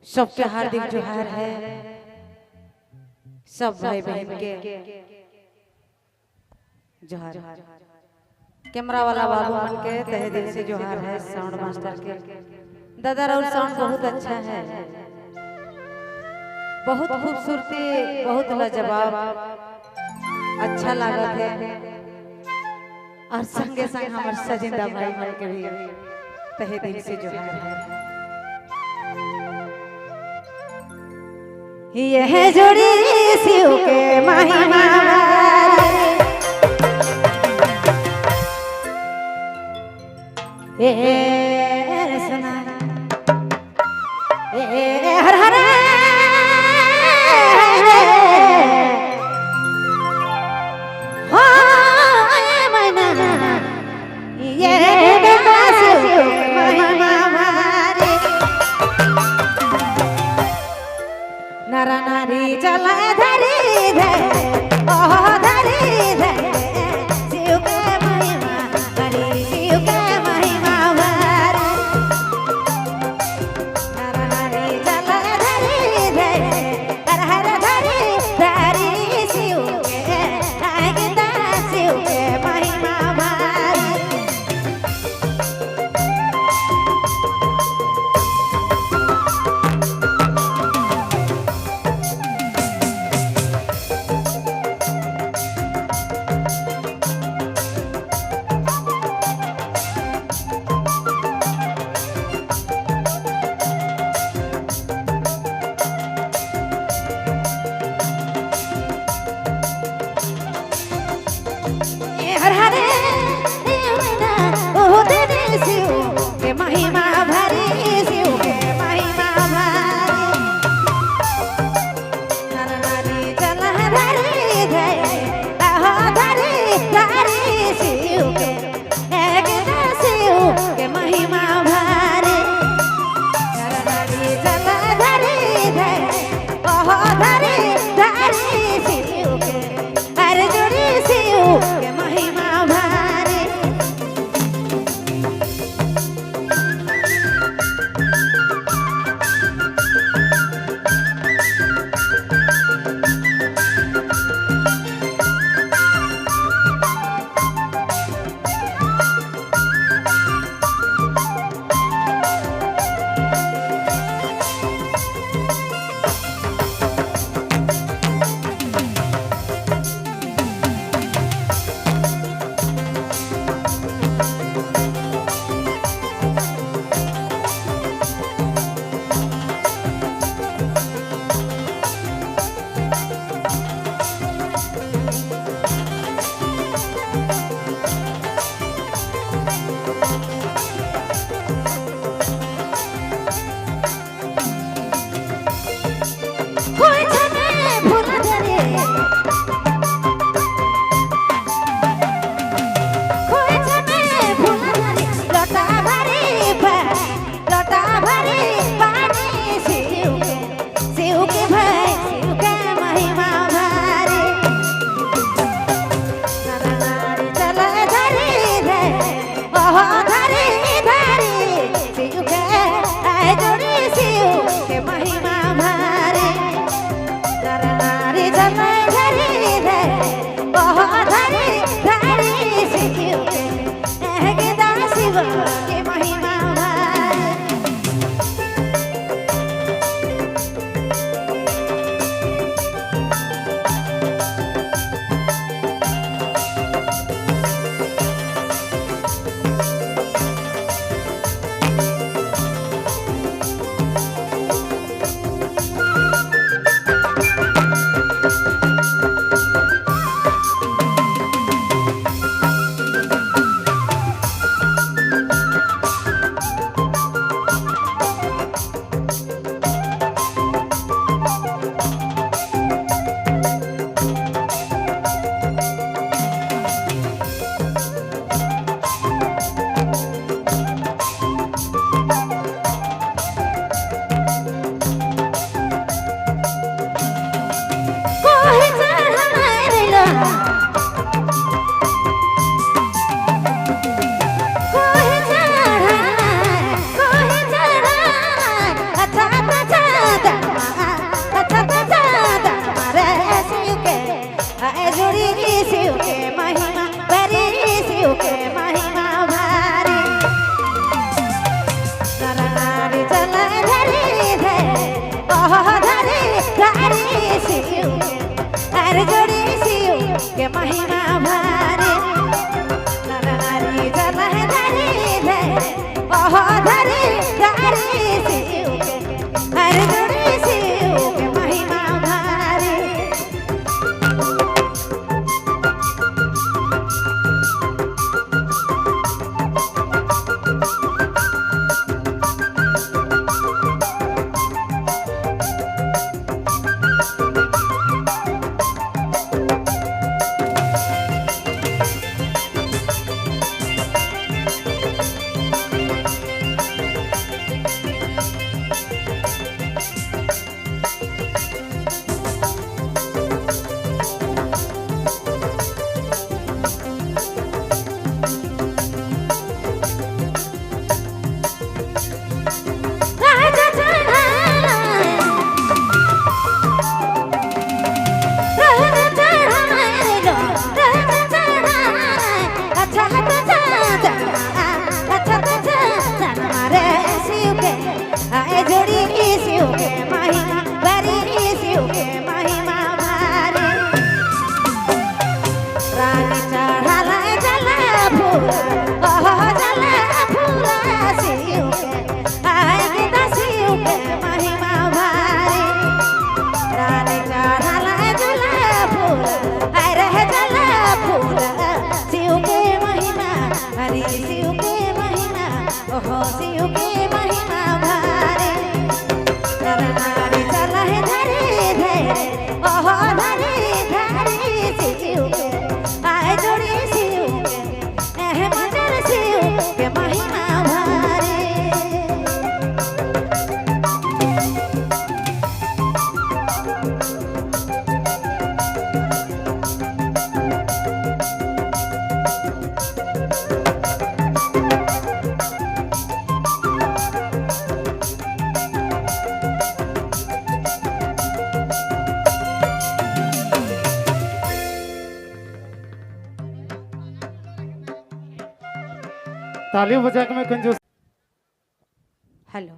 सबके हार्दिक जोहार है। सब भाई बहन के जोहार। कैमरा वाला बाबू मन के तहे दिल से जोहार है। साउंड मास्टर के दादा और साउंड बहुत अच्छा है, बहुत खूबसूरती, बहुत लाजवाब, अच्छा लागत है। और संगे संग हमारे सजिंदा भाई मन के भी तहे दिल से जोहार है। यह जोड़ी शिव के महिमा सुना हर हर नारा नारी चला धरी धरे ओह धरी धरे शिव के महिमा धरी शिव के महिमा भरे नारा नारी चला धरी धरे हर हर धरी धरी शिव के गीता शिव के महिमा भरे शिव के हर जोड़ी शिव के महिमा भारी नर नारी जल है धरी धरे ओह धरी धरी शिव के हर जोड़ी शिव के महिमा भारी ताली बजा के मैं कंजूस हेलो